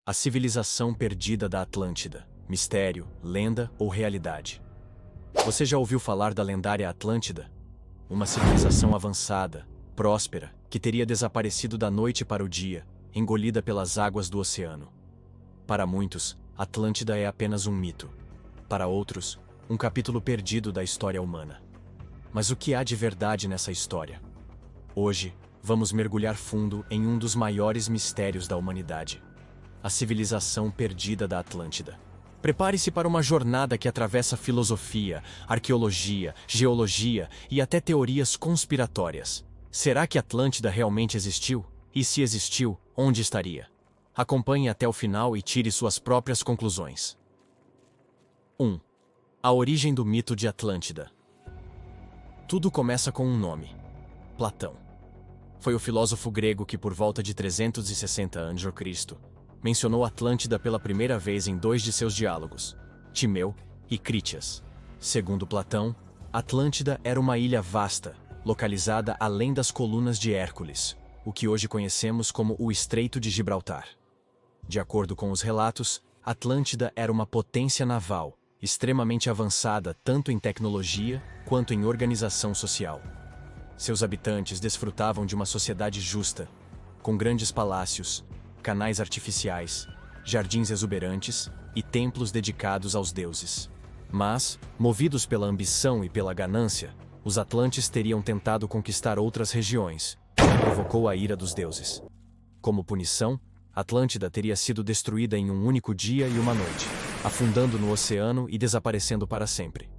A civilização perdida da Atlântida. Mistério, lenda ou realidade? Você já ouviu falar da lendária Atlântida? Uma civilização avançada, próspera, que teria desaparecido da noite para o dia, engolida pelas águas do oceano. Para muitos, Atlântida é apenas um mito. Para outros, um capítulo perdido da história humana. Mas o que há de verdade nessa história? Hoje, vamos mergulhar fundo em um dos maiores mistérios da humanidade: a civilização perdida da Atlântida. Prepare-se para uma jornada que atravessa filosofia, arqueologia, geologia e até teorias conspiratórias. Será que Atlântida realmente existiu? E se existiu, onde estaria? Acompanhe até o final e tire suas próprias conclusões. 1. A origem do mito de Atlântida. Tudo começa com um nome: Platão. Foi o filósofo grego que, por volta de 360 a.C., mencionou Atlântida pela primeira vez em dois de seus diálogos, Timeu e Critias. Segundo Platão, Atlântida era uma ilha vasta, localizada além das colunas de Hércules, o que hoje conhecemos como o Estreito de Gibraltar. De acordo com os relatos, Atlântida era uma potência naval, extremamente avançada tanto em tecnologia quanto em organização social. Seus habitantes desfrutavam de uma sociedade justa, com grandes palácios, canais artificiais, jardins exuberantes e templos dedicados aos deuses. Mas, movidos pela ambição e pela ganância, os atlantes teriam tentado conquistar outras regiões, o que provocou a ira dos deuses. Como punição, Atlântida teria sido destruída em um único dia e uma noite, afundando no oceano e desaparecendo para sempre.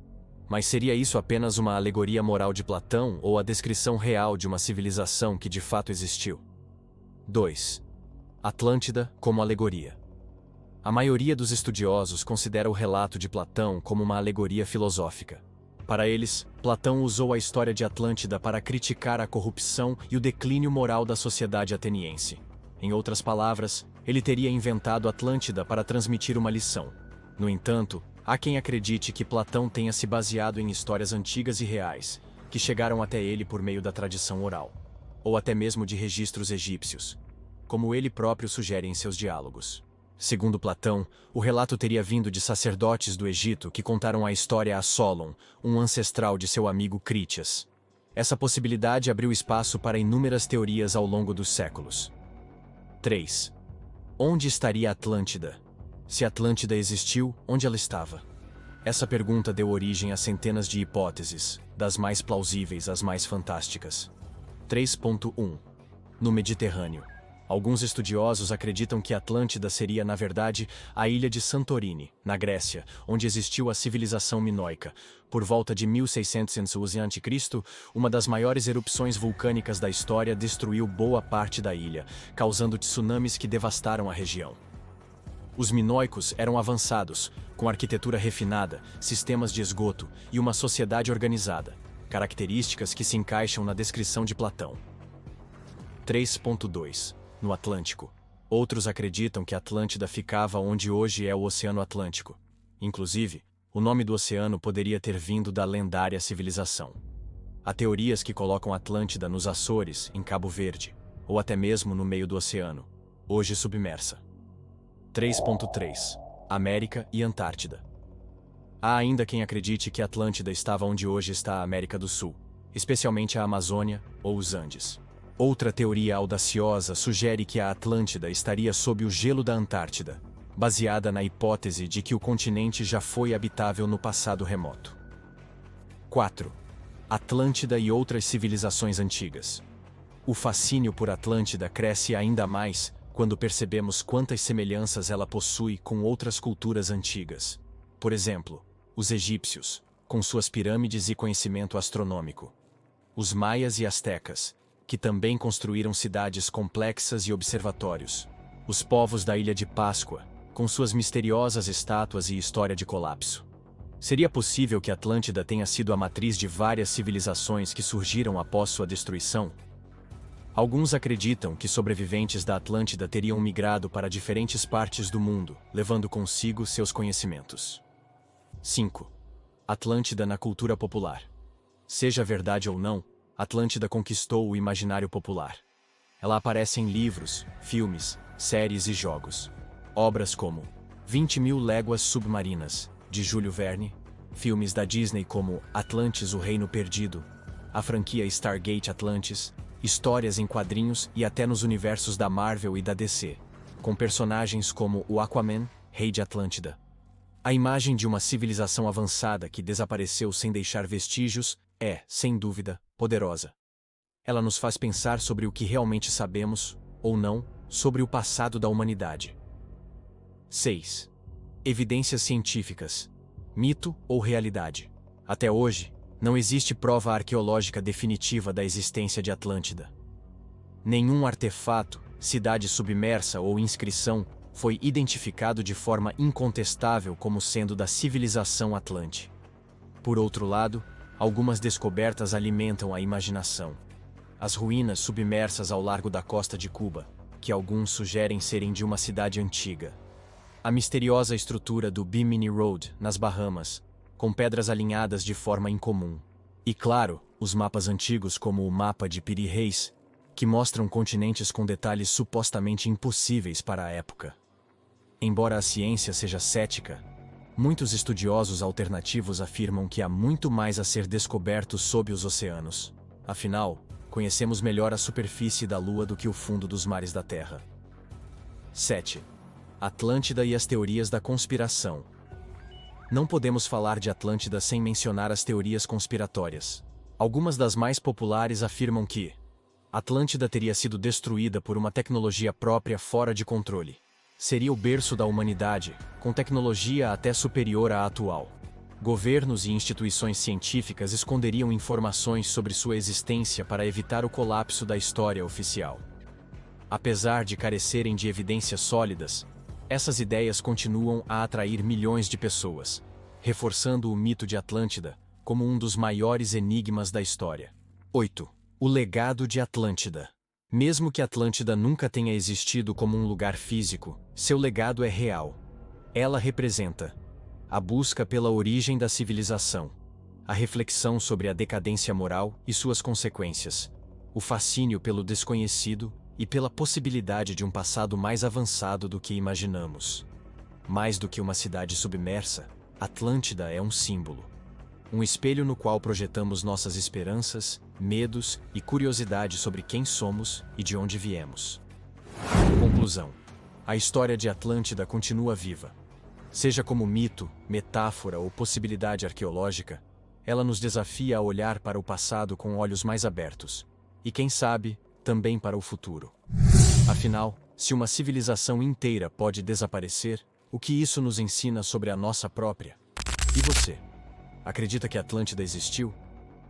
Mas seria isso apenas uma alegoria moral de Platão ou a descrição real de uma civilização que de fato existiu? 2. Atlântida como alegoria. A maioria dos estudiosos considera o relato de Platão como uma alegoria filosófica. Para eles, Platão usou a história de Atlântida para criticar a corrupção e o declínio moral da sociedade ateniense. Em outras palavras, ele teria inventado Atlântida para transmitir uma lição. No entanto, há quem acredite que Platão tenha se baseado em histórias antigas e reais, que chegaram até ele por meio da tradição oral, ou até mesmo de registros egípcios, como ele próprio sugere em seus diálogos. Segundo Platão, o relato teria vindo de sacerdotes do Egito que contaram a história a Solon, um ancestral de seu amigo Critias. Essa possibilidade abriu espaço para inúmeras teorias ao longo dos séculos. 3. Onde estaria Atlântida? Se Atlântida existiu, onde ela estava? Essa pergunta deu origem a centenas de hipóteses, das mais plausíveis às mais fantásticas. 3.1. No Mediterrâneo. Alguns estudiosos acreditam que Atlântida seria, na verdade, a ilha de Santorini, na Grécia, onde existiu a civilização minoica. Por volta de 1600 a.C., uma das maiores erupções vulcânicas da história destruiu boa parte da ilha, causando tsunamis que devastaram a região. Os minoicos eram avançados, com arquitetura refinada, sistemas de esgoto e uma sociedade organizada, características que se encaixam na descrição de Platão. 3.2. No Atlântico. Outros acreditam que Atlântida ficava onde hoje é o Oceano Atlântico. Inclusive, o nome do oceano poderia ter vindo da lendária civilização. Há teorias que colocam Atlântida nos Açores, em Cabo Verde, ou até mesmo no meio do oceano, hoje submersa. 3.3. América e Antártida. Há ainda quem acredite que Atlântida estava onde hoje está a América do Sul, especialmente a Amazônia ou os Andes. Outra teoria audaciosa sugere que a Atlântida estaria sob o gelo da Antártida, baseada na hipótese de que o continente já foi habitável no passado remoto. 4. Atlântida e outras civilizações antigas. O fascínio por Atlântida cresce ainda mais quando percebemos quantas semelhanças ela possui com outras culturas antigas. Por exemplo, os egípcios, com suas pirâmides e conhecimento astronômico. Os maias e astecas, que também construíram cidades complexas e observatórios. Os povos da Ilha de Páscoa, com suas misteriosas estátuas e história de colapso. Seria possível que Atlântida tenha sido a matriz de várias civilizações que surgiram após sua destruição? Alguns acreditam que sobreviventes da Atlântida teriam migrado para diferentes partes do mundo, levando consigo seus conhecimentos. 5. Atlântida na cultura popular. Seja verdade ou não, Atlântida conquistou o imaginário popular. Ela aparece em livros, filmes, séries e jogos. Obras como 20.000 Léguas Submarinas, de Júlio Verne, filmes da Disney como Atlantis, o Reino Perdido, a franquia Stargate Atlantis, histórias em quadrinhos e até nos universos da Marvel e da DC, com personagens como o Aquaman, Rei de Atlântida. A imagem de uma civilização avançada que desapareceu sem deixar vestígios é, sem dúvida, poderosa. Ela nos faz pensar sobre o que realmente sabemos, ou não, sobre o passado da humanidade. 6. Evidências científicas. Mito ou realidade? Até hoje, não existe prova arqueológica definitiva da existência de Atlântida. Nenhum artefato, cidade submersa ou inscrição foi identificado de forma incontestável como sendo da civilização Atlante. Por outro lado, algumas descobertas alimentam a imaginação. As ruínas submersas ao largo da costa de Cuba, que alguns sugerem serem de uma cidade antiga. A misteriosa estrutura do Bimini Road, nas Bahamas, com pedras alinhadas de forma incomum. E claro, os mapas antigos como o mapa de Piri Reis, que mostram continentes com detalhes supostamente impossíveis para a época. Embora a ciência seja cética, muitos estudiosos alternativos afirmam que há muito mais a ser descoberto sob os oceanos. Afinal, conhecemos melhor a superfície da Lua do que o fundo dos mares da Terra. 7. Atlântida e as teorias da conspiração. Não podemos falar de Atlântida sem mencionar as teorias conspiratórias. Algumas das mais populares afirmam que Atlântida teria sido destruída por uma tecnologia própria fora de controle. Seria o berço da humanidade, com tecnologia até superior à atual. Governos e instituições científicas esconderiam informações sobre sua existência para evitar o colapso da história oficial. Apesar de carecerem de evidências sólidas, essas ideias continuam a atrair milhões de pessoas, reforçando o mito de Atlântida como um dos maiores enigmas da história. 8. O legado de Atlântida. Mesmo que Atlântida nunca tenha existido como um lugar físico, seu legado é real. Ela representa a busca pela origem da civilização, a reflexão sobre a decadência moral e suas consequências, o fascínio pelo desconhecido e pela possibilidade de um passado mais avançado do que imaginamos. Mais do que uma cidade submersa, Atlântida é um símbolo. Um espelho no qual projetamos nossas esperanças, medos e curiosidade sobre quem somos e de onde viemos. Conclusão. A história de Atlântida continua viva. Seja como mito, metáfora ou possibilidade arqueológica, ela nos desafia a olhar para o passado com olhos mais abertos. E quem sabe, também para o futuro. Afinal, se uma civilização inteira pode desaparecer, o que isso nos ensina sobre a nossa própria? E você? Acredita que Atlântida existiu?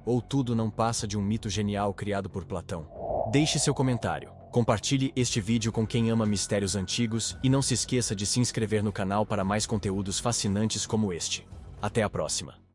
Ou tudo não passa de um mito genial criado por Platão? Deixe seu comentário, compartilhe este vídeo com quem ama mistérios antigos e não se esqueça de se inscrever no canal para mais conteúdos fascinantes como este. Até a próxima!